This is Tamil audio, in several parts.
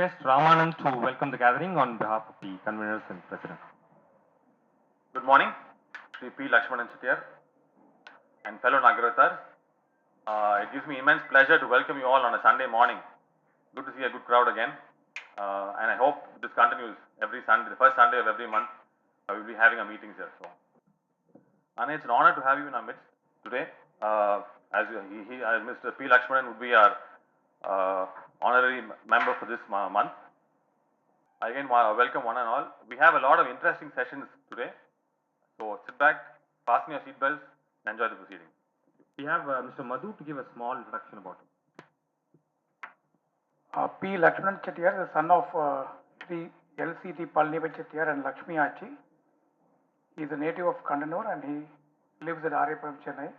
request Ramanand to welcome the gathering on behalf of the conveners and president. Good morning, Sri P. Lakshmanan Chettiar and fellow Nagaratars. It gives me immense pleasure to welcome you all on a Sunday morning. Good to see a good crowd again. And I hope this continues every Sunday, the first Sunday of every month. I will be having a meeting here. So, Anna, it's an honor to have you in our midst today. As Mr. P. Lakshmanan would be our honorary member for this month. Again, welcome one and all. We have a lot of interesting sessions today. So sit back, fasten your seatbelts, and enjoy the proceedings. We have Mr. Madhu to give a small introduction about him. P. Lakshmanan Chettiar, the son of Sri L.C.T. Palniva Chettiar and Lakshmi Achi. He is a native of Kandanur and he lives at Aryapuram, Chennai.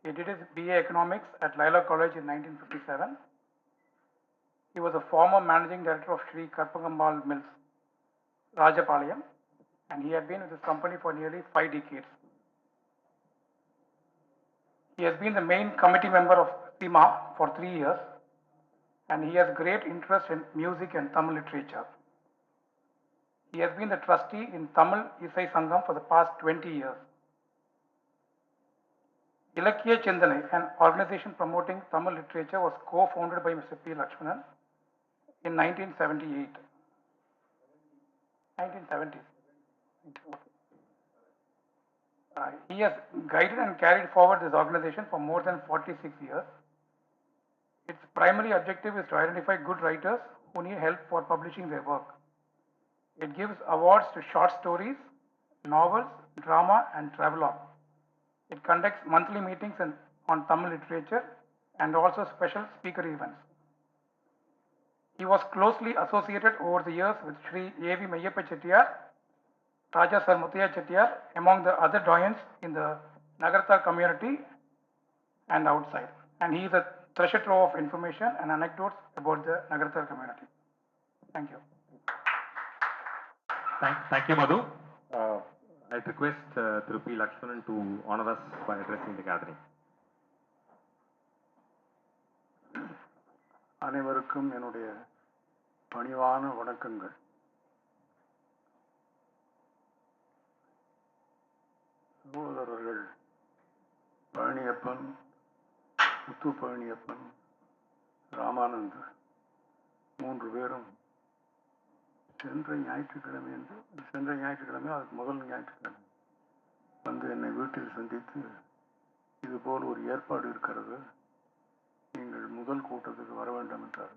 He did his BA Economics at Laila College in 1957. He was a former managing director of Sri Karpagambal Mills, Rajapalayam, and he had been with this company for nearly 5 decades. He has been the main committee member of SIMA for 3 years, and he has great interest in music and Tamil literature. He has been the trustee in Tamil Isai Sangam for the past 20 years. Ilakkiya Chindanai, an organization promoting Tamil literature, was co-founded by Mr. P. Lakshmanan in 1978. 1970s. He has guided and carried forward this organization for more than 46 years. Its primary objective is to identify good writers who need help for publishing their work. It gives awards to short stories, novels, drama, and travelogue. It conducts monthly meetings on Tamil literature and also special speaker events. He was closely associated over the years with Sri A.V. Meyyappa Chettiar, Raja Sir Muthaiya Chettiar, among the other doyens in the Nagaratar community and outside. And he is a treasure trove of information and anecdotes about the Nagaratar community. Thank you. Thank you, Madhu. I'd request Thiru P. Lakshmanan to honor us by addressing the gathering. அனைவருக்கும் என்னுடைய பணிவான வணக்கங்கள். சகோதரர்கள் பழனியப்பன், முத்து பழனியப்பன், ராமானந்த் 3 பேரும் சென்ற ஞாயிற்றுக்கிழமை அதுக்கு முதல் ஞாயிற்றுக்கிழமை வந்து என்னை வீட்டில் சந்தித்து இதுபோல் ஒரு ஏற்பாடு இருக்கிறது, நீங்கள் முதல் கூட்டத்துக்கு வர வேண்டும் என்றார்.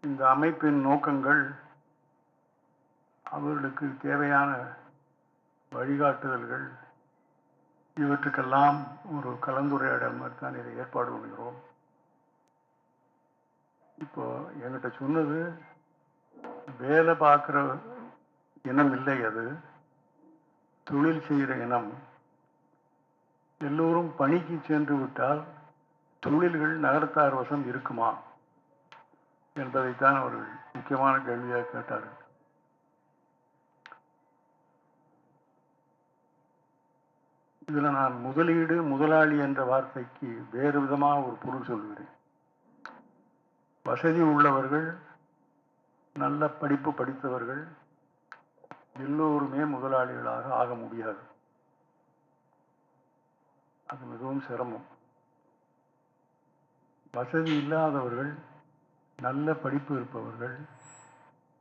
இந்த அமைப்பின் நோக்கங்கள் அவர்களுக்கு தேவையான வழிகாட்டுதல்கள் இவற்றுக்கெல்லாம் ஒரு கலந்துரையாடல் மாதிரி தான் இதை ஏற்பாடு பண்ணுகிறோம். இப்போ என்கிட்ட சொன்னது வேலை பார்க்குற இனம் இல்லை, அது தொழில் செய்கிற இனம். எல்லோரும் பணிக்கு சென்று விட்டால் தொழில்கள் நகரத்தார் வசம் இருக்குமா என்பதைத்தான் அவர்கள் முக்கியமான கேள்வியாக கேட்டார்கள். இதில் நான் முதலீடு, முதலாளி என்ற வார்த்தைக்கு வேறு விதமாக ஒரு பொருள் சொல்கிறேன். வசதி உள்ளவர்கள், நல்ல படிப்பு படித்தவர்கள் எல்லோருமே முதலாளிகளாக ஆக முடியாது. அது மிகவும் சிரமம். வசதி இல்லாதவர்கள், நல்ல படிப்பு இருப்பவர்கள்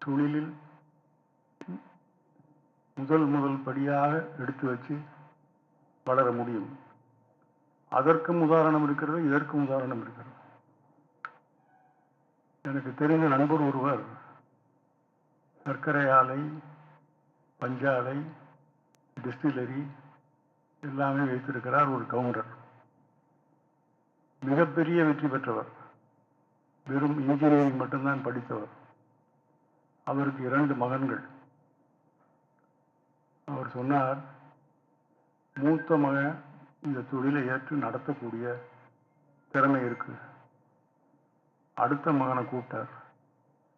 தொழிலில் முதல் படியாக எடுத்து வச்சு வளர முடியும். அதற்கும் உதாரணம் இருக்கிறது, இதற்கும் உதாரணம் இருக்கிறது. எனக்கு தெரிந்த நண்பர் ஒருவர் சர்க்கரை ஆலை, பஞ்சாலை, டிஸ்டிலரி எல்லாமே வைத்திருக்கிறார். ஒரு கவுண்டர், மிகப்பெரிய வெற்றி பெற்றவர். வெறும் இன்ஜினியரிங் மட்டும்தான் படித்தவர். அவருக்கு 2 மகன்கள். அவர் சொன்னார், மூத்த மகன் இந்த தொழிலை ஏற்று நடத்தக்கூடிய திறமை இருக்கு. அடுத்த மகனை கூப்பிட்டார்,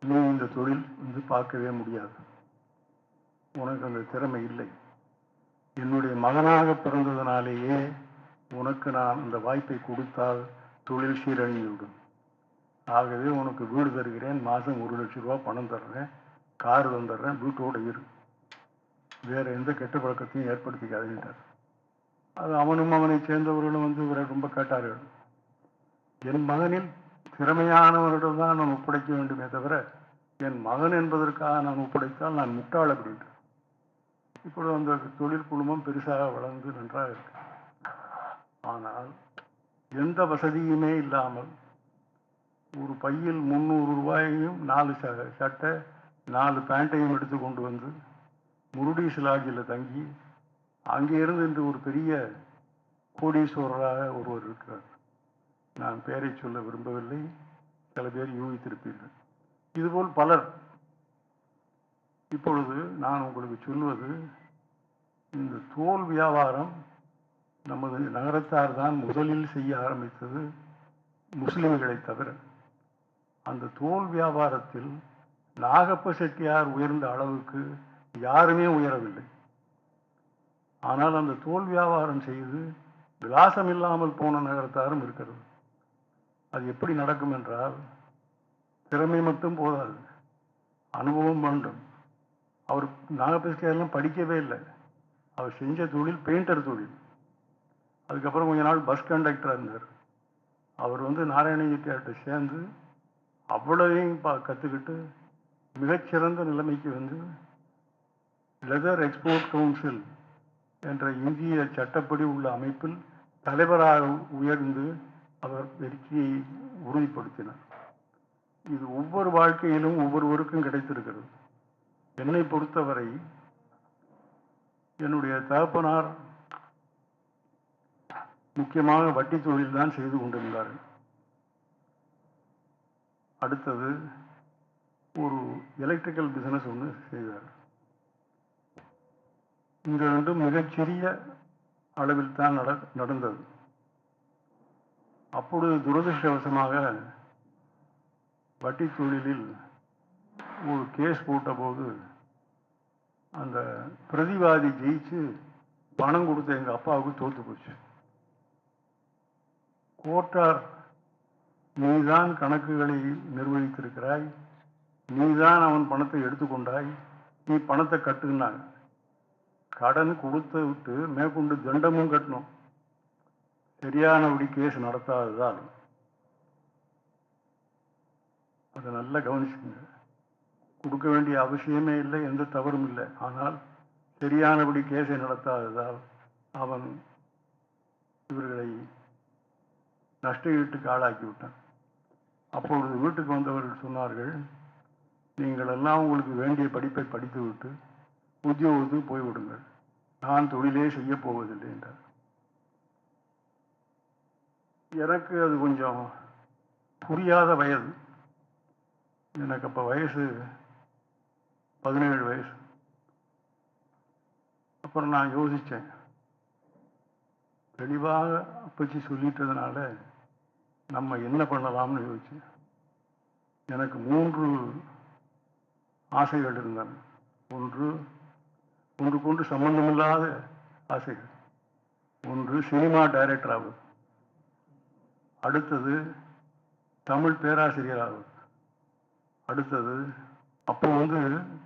நீ இந்த தொழில் பார்க்கவே முடியாது, உனக்கு அந்த திறமை இல்லை. என்னுடைய மகனாக பிறந்ததுனாலேயே உனக்கு நான் அந்த வாய்ப்பை கொடுத்தால் தொழில் சீரழிந்துவிடும். ஆகவே உனக்கு வீடு தருகிறேன், மாதம் 1,00,000 ரூபா பணம் தர்றேன், கார் தந்துடுறேன், வீட்டோடு இரு, வேறு எந்த கெட்ட பழக்கத்தையும் ஏற்படுத்திக்காதுன்றார். அது அவனும் அவனை சேர்ந்தவர்களும் இவரை ரொம்ப கேட்டார்கள். என் மகனில் திறமையானவரிடம் தான் நான் ஒப்படைக்க வேண்டுமே தவிர என் மகன் என்பதற்காக நான் ஒப்படைத்தால் நான் முட்டாள் அப்படின்ட்டு. இப்பொழுது அந்த தொழில் குழுமம் பெருசாக வளர்ந்து நன்றாக இருக்கு. ஆனால் எந்த வசதியுமே இல்லாமல் ஒரு பையில் 300 ரூபாயையும் 4 சட்டை 4 பேண்ட்டையும் எடுத்து கொண்டு வந்து முருடீஸ் லாட்ஜில் தங்கி அங்கே இருந்து இன்று ஒரு பெரிய கோடீஸ்வரராக ஒருவர் இருக்கிறார். நான் பெயரை சொல்ல விரும்பவில்லை, சில பேர் யூகித்திருப்பீர்கள். இதுபோல் பலர். இப்பொழுது நான் உங்களுக்கு சொல்வது, இந்த தோல் வியாபாரம் நமது நகரத்தார் தான் முதலில் செய்ய ஆரம்பித்தது, முஸ்லிம்களை தவிர. அந்த தோல் வியாபாரத்தில் நாகப்ப செட்டியார் உயர்ந்த அளவுக்கு யாருமே உயரவில்லை. ஆனால் அந்த தோல் வியாபாரம் செய்து விலாசம் இல்லாமல் போன நகரத்தாரும் இருக்கிறது. அது எப்படி நடக்கும் என்றால், திறமை மட்டும் போதாது, அனுபவம் வேண்டும். அவர் நாகப்ப செட்டியாரெல்லாம் படிக்கவே இல்லை. அவர் செஞ்ச தொழில் பெயிண்டர் தொழில். அதுக்கப்புறம் கொஞ்ச நாள் பஸ் கண்டக்டராக இருந்தார். அவர் நாராயண செட்டியார்கிட்ட சேர்ந்து அவ்வளவையும் கற்றுக்கிட்டு மிகச்சிறந்த நிலைமைக்கு லெதர் எக்ஸ்போர்ட் கவுன்சில் என்ற இந்திய சட்டப்படி உள்ள அமைப்பில் தலைவராக உயர்ந்து அவர் வெற்றியை உறுதிப்படுத்தினார். இது ஒவ்வொரு வாழ்க்கையிலும் ஒவ்வொருவருக்கும் கிடைத்திருக்கிறது. என்னை பொறுத்தவரை என்னுடைய தகப்பனார் முக்கியமாக வட்டி தொழில் தான் செய்து கொண்டிருந்தார்கள். அடுத்தது ஒரு எலக்ட்ரிக்கல் பிசினஸ் ஒன்று செய்தார். இந்த ரெண்டும் மிகச்சிறிய அளவில் தான் நடந்தது. அப்பொழுது துரதிருஷ்டவசமாக வட்டி தொழிலில் ஒரு கேஸ் போட்டபோது அந்த பிரதிவாதி ஜெயிச்சு பணம் கொடுத்த எங்கள் அப்பாவுக்கு தோற்று போச்சு. கோர்ட்டார், நீதான் கணக்குகளை நிர்வகித்திருக்கிறாய், நீதான் அவன் பணத்தை எடுத்துக்கொண்டாய், நீ பணத்தை கட்டுனாங்க. கடன் கொடுத்து விட்டு மேற்கொண்டு தண்டமும் கட்டணும், சரியானபடி கேஸ் நடத்தாததால். அதை நல்லா கவனிச்சுங்க. கொடுக்க வேண்டிய அவசியமே இல்லை, எந்த தவறும் இல்லை. ஆனால் சரியானபடி கேஸை நடத்தாததால் அவன் இவர்களை நஷ்ட ஈட்டுக்கு ஆளாக்கி விட்டான். அப்பொழுது வீட்டுக்கு வந்தவர்கள் சொன்னார்கள், நீங்கள் எல்லாம் உங்களுக்கு வேண்டிய படிப்பை படித்து விட்டு உத்தியோகத்துக்கு போய்விடுங்கள், நான் தொழிலே செய்ய போவதில்லை என்றார். எனக்கு அது கொஞ்சம் புரியாத வயது. எனக்கு அப்போ வயசு 17 வயசு. அப்புறம் நான் யோசித்தேன். தெளிவாக அப்பச்சி சொல்லிட்டதுனால நம்ம என்ன பண்ணலாம்னு யோசிச்சேன். எனக்கு 3 ஆசைகள் இருந்தன. ஒன்றுக்கொன்று சம்பந்தமில்லாத ஆசைகள். ஒன்று சினிமா டைரக்டர் ஆகுது, அடுத்தது தமிழ் பேராசிரியர் ஆகுது, அடுத்தது அப்போ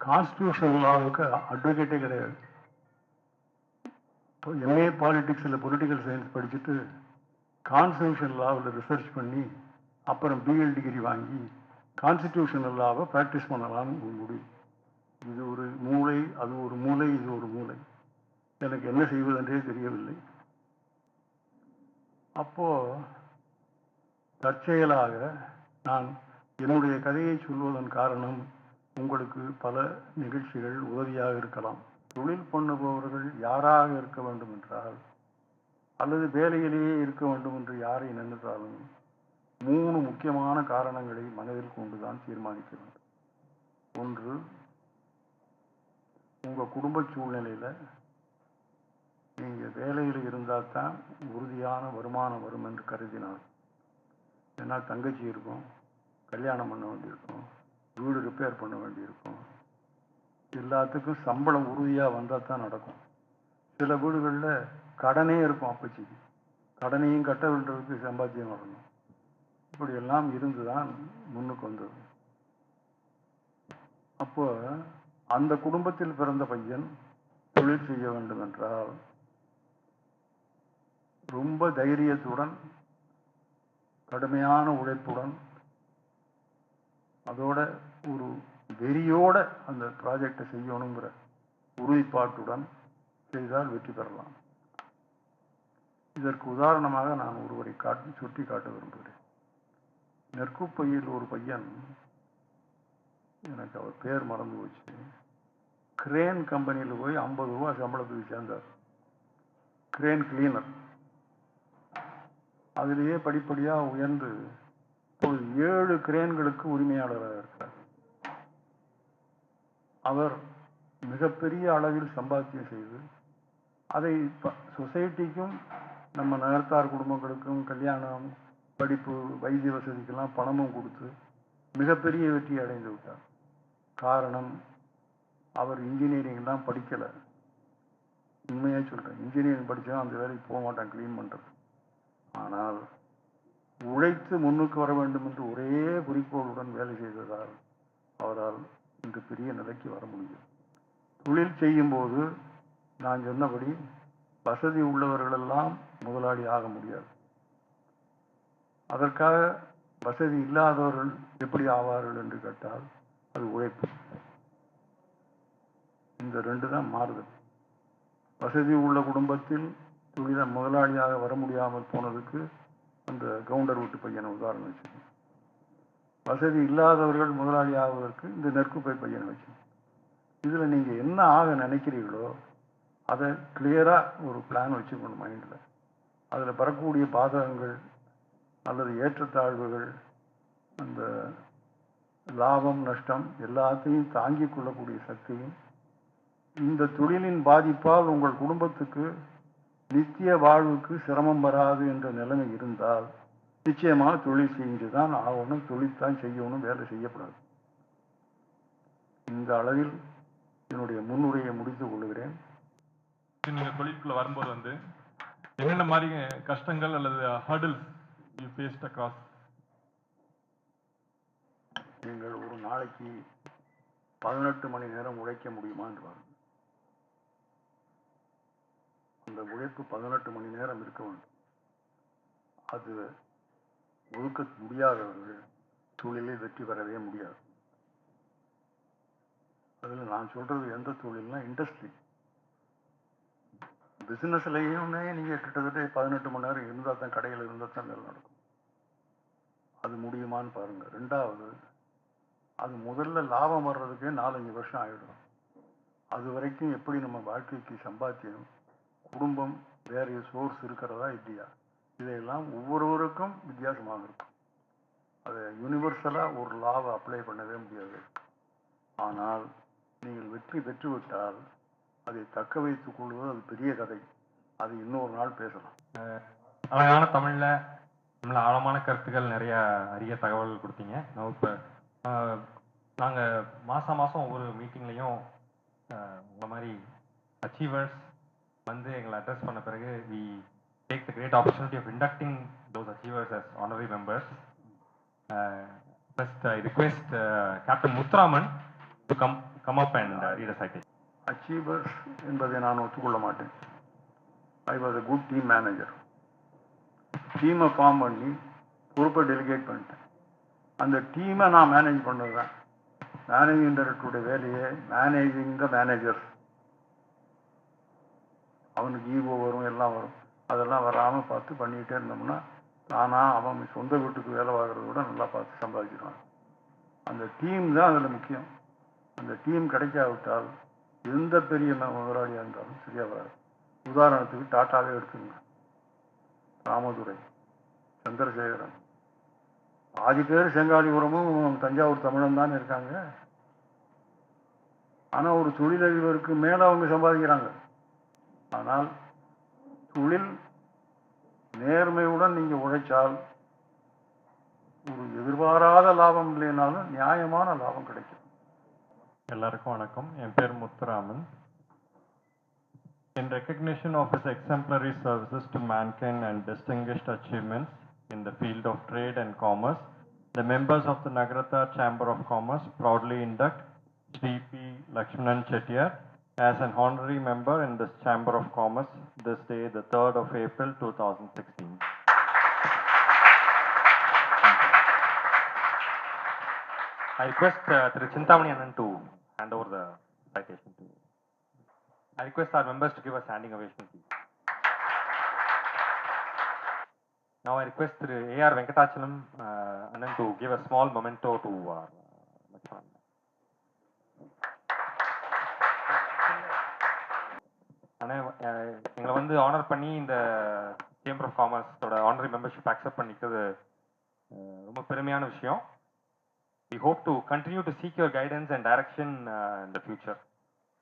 கான்ஸ்டியூஷனல் லாவுக்கு அட்வொகேட்டே கிடையாது. இப்போ எம்ஏ பாலிட்டிக்ஸில் பொலிட்டிக்கல் சயின்ஸ் படிச்சுட்டு கான்ஸ்டியூஷனல் லாவில் ரிசர்ச் பண்ணி அப்புறம் பிஎல் டிகிரி வாங்கி கான்ஸ்டிடியூஷனல் லாவை ப்ராக்டிஸ் பண்ணலாம்னு முடியும். இது ஒரு மூளை, அது ஒரு மூளை, இது ஒரு மூளை. எனக்கு என்ன செய்வதென்றே தெரியவில்லை. அப்போ தற்செயலாக நான் என்னுடைய கதையை சொல்வதன் காரணம் உங்களுக்கு பல நிகழ்ச்சிகள் உதவியாக இருக்கலாம். தொழில் பண்ணுபவர்கள் யாராக இருக்க வேண்டும் என்றால், அல்லது வேலையிலேயே இருக்க வேண்டும் என்று யாரை நினைத்தாலும் 3 முக்கியமான காரணங்களை மனதில் கொண்டுதான் தீர்மானிக்க வேண்டும். ஒன்று, உங்கள் குடும்ப சூழ்நிலையில் நீங்கள் வேலையில் இருந்தால் தான் உறுதியான வருமானம் வரும் என்று கருதினார். ஏன்னா தங்கச்சி இருக்கும், கல்யாணம் பண்ண வேண்டியிருக்கும், வீடு ரிப்பேர் பண்ண வேண்டியிருக்கும், எல்லாத்துக்கும் சம்பளம் உறுதியாக வந்தால் தான் நடக்கும். சில வீடுகளில் கடனே இருக்கும், அப்பச்சிக்கு கடனையும் கட்ட வேண்டியதுக்கு சம்பாத்தியம் வரணும். இப்படியெல்லாம் இருந்து தான் முன்னுக்கு வந்தது. அப்போ அந்த குடும்பத்தில் பிறந்த பையன் தொழில் செய்ய வேண்டும் என்றால் ரொம்ப தைரியத்துடன், கடுமையான உழைப்புடன், அதோட ஒரு வெறியோட அந்த ப்ராஜெக்டை செய்யணுங்கிற உறுதிப்பாட்டுடன் செய்தால் வெற்றி பெறலாம். இதற்கு உதாரணமாக நான் ஒருவரை சுட்டி காட்ட விரும்புகிறேன். நெற்குப்பையில் ஒரு பையன், எனக்கு அவர் பேர் மறந்து போச்சு, கிரேன் கம்பெனியில் போய் 50 ரூபா சம்பளத்துக்கு சேர்ந்தார். Crane cleaner. அதிலேயே படிப்படியாக உயர்ந்து ஒரு 7 கிரேன்களுக்கு உரிமையாளராக இருக்கிறார். அவர் மிகப்பெரிய அளவில் சம்பாத்தியம் செய்து அதை சொசைட்டிக்கும் நம்ம நகர்த்தார் குடும்பங்களுக்கும் கல்யாணம், படிப்பு, வைத்திய வசதிக்கெல்லாம் பணமும் கொடுத்து மிகப்பெரிய வெற்றி அடைந்து விட்டார். காரணம், அவர் இன்ஜினியரிங்லாம் படிக்கலை. உண்மையாக சொல்கிறேன், இன்ஜினியரிங் படித்தா அந்த வேலைக்கு போக மாட்டான் க்ளீன் பண்ணுறது. ஆனால் உழைத்து முன்னுக்கு வர வேண்டும் என்று ஒரே குறிக்கோளுடன் வேலை செய்ததால் அவரால் இன்று பெரிய நிலைக்கு வர முடியும். தொழில் செய்யும்போது நான் சொன்னபடி வசதி உள்ளவர்களெல்லாம் முதலாளி ஆக முடியாது. அதற்காக வசதி இல்லாதவர்கள் எப்படி ஆவார்கள் என்று கேட்டால் அது உழைப்பு. இந்த 2 தான் மாறுதல். வசதி உள்ள குடும்பத்தில் தொழில முதலாளியாக வர முடியாமல் போனதுக்கு அந்த கவுண்டர் வீட்டு பையனை உதாரணம் வச்சு, வசதி இல்லாதவர்கள் முதலாளி ஆவதற்கு இந்த நெற்குப்பை பையனை வச்சு, இதில் நீங்கள் என்ன ஆக நினைக்கிறீர்களோ அதை கிளியராக ஒரு பிளான் வச்சுக்கணும் மைண்டில். அதில் வரக்கூடிய பாதகங்கள் அல்லது ஏற்றத்தாழ்வுகள், அந்த லாபம் நஷ்டம் எல்லாத்தையும் தாங்கிக் கொள்ளக்கூடிய சக்தியும், இந்த தொழிலின் பாதிப்பால் உங்கள் குடும்பத்துக்கு நித்திய வாழ்வுக்கு சிரமம் வராது என்ற நிலைமை இருந்தால் நிச்சயமாக தொழில் செஞ்சு தான் ஆகணும், தொழில் தான் செய்யணும், வேலை செய்யப்படாது. இந்த அளவில் என்னுடைய முன்னுரையை முடித்துக் கொள்கிறேன். நீங்கள் தொழிலுக்குள்ள வரும்போது என்னென்ன மாதிரி கஷ்டங்கள் அல்லது ஹர்டில்ஸ் யூ ஃபேஸ்ட் அக்ராஸ்? நீங்கள் ஒரு நாளைக்கு 18 மணி நேரம் உழைக்க முடியுமா என்று பாருங்கள். அந்த உழைப்பு 18 மணி நேரம் இருக்க வேண்டும். அது ஒதுக்க முடியாதவர்கள் தொழிலில் வெற்றி பெறவே முடியாது. அதில் நான் சொல்றது எந்த தொழில்னா இண்டஸ்ட்ரி. பிசினஸ்லையுமே நீங்கள் கிட்டத்தட்ட 18 மணி நேரம் இருந்தால் தான், கடையில் இருந்தால் தான் வேலை நடக்கும். அது முடியுமான்னு பாருங்க. 2வது, அது முதல்ல லாபம் வர்றதுக்கே 4-5 வருஷம் ஆகிடும். அது வரைக்கும் எப்படி நம்ம வாழ்க்கைக்கு சம்பாத்தியம், குடும்பம், வேறு சோர்ஸ் இருக்கிறதா இல்லையா, இதையெல்லாம் ஒவ்வொருவருக்கும் வித்தியாசமாக இருக்கும். அதை யூனிவர்சலாக ஒரு லாவை அப்ளை பண்ணவே முடியாது. ஆனால் நீங்கள் வெற்றி பெற்றுவிட்டால் அதை தக்க வைத்துக் கொள்வது அது பெரிய கதை. அது இன்னொரு நாள் பேசலாம். அழகான தமிழில் ஆழமான கருத்துக்கள், நிறைய அரிய தகவல்கள் கொடுத்தீங்க. இப்போ நாங்கள் மாதம் ஒவ்வொரு மீட்டிங்லேயும் உங்களை மாதிரி அச்சீவர்ஸ் எங்களை அட்ரஸ் பண்ண பிறகு we take the great opportunity of inducting those achievers as honorary members. First, I request Captain Muthuraman to come up and read a citation. Achievers என்பதை நான் ஒத்துக்கொள்ள மாட்டேன். I was a good team manager. டீமை ஃபார்ம் பண்ணி பொறுப்பை டெலிகேட் பண்ணிட்டேன். அந்த டீமை நான் மேனேஜ் பண்ணது தான். மேனேஜிங் டைரக்டருடைய வேலையே மேனேஜிங் த மேனேஜர்ஸ். அவனுக்கு ஈகோ வரும், எல்லாம் வரும். அதெல்லாம் வராமல் பார்த்து பண்ணிக்கிட்டே இருந்தோம்னா தானாக அவன் சொந்த வீட்டுக்கு வேலை வாங்குறத விட நல்லா பார்த்து சம்பாதிச்சிடுவான். அந்த டீம் தான் அதில் முக்கியம். அந்த டீம் கிடைக்காவிட்டால் எந்த பெரிய முதலாளியாக இருந்தாலும் சரியாக வராது. உதாரணத்துக்கு டாட்டாவே எடுத்துங்க. ராமதுரை, சந்திரசேகரன், பாதி பேர் செங்காலிபுரமும் தஞ்சாவூர் தமிழன் தான் இருக்காங்க. ஆனால் ஒரு தொழிலதிபருக்கு மேலே அவங்க சம்பாதிக்கிறாங்க. ஆனால் தொழில் நேர்மையுடன் நீங்கள் உழைச்சால் ஒரு எதிர்பாராத லாபம் இல்லைனாலும் நியாயமான லாபம் கிடைக்கும். எல்லாருக்கும் வணக்கம். என் பேர் Muthuraman. In recognition of his exemplary services to mankind and distinguished achievements, in the field of trade and commerce, the members of the Nagaratha Chamber of Commerce proudly induct Sri P. Lakshmanan Chettiar as an honorary member in this Chamber of Commerce this day, the 3rd of April 2016. I request Thiru Chintamani Annan to hand over the citation to you. I request our members to give a standing ovation, please. Now I request A.R. Venkatachalam Annan to give a small memento to Lakshmanan. அண்ணா எங்களை வந்து ஆனர் பண்ணி இந்த சேம்பர் ஆஃப் காமர்ஸோட ஆனரரி மெம்பர்ஷிப் அக்செப்ட் பண்ணிக்கிறது ரொம்ப பெருமையான விஷயம். We hope to continue to seek your guidance and direction in the future.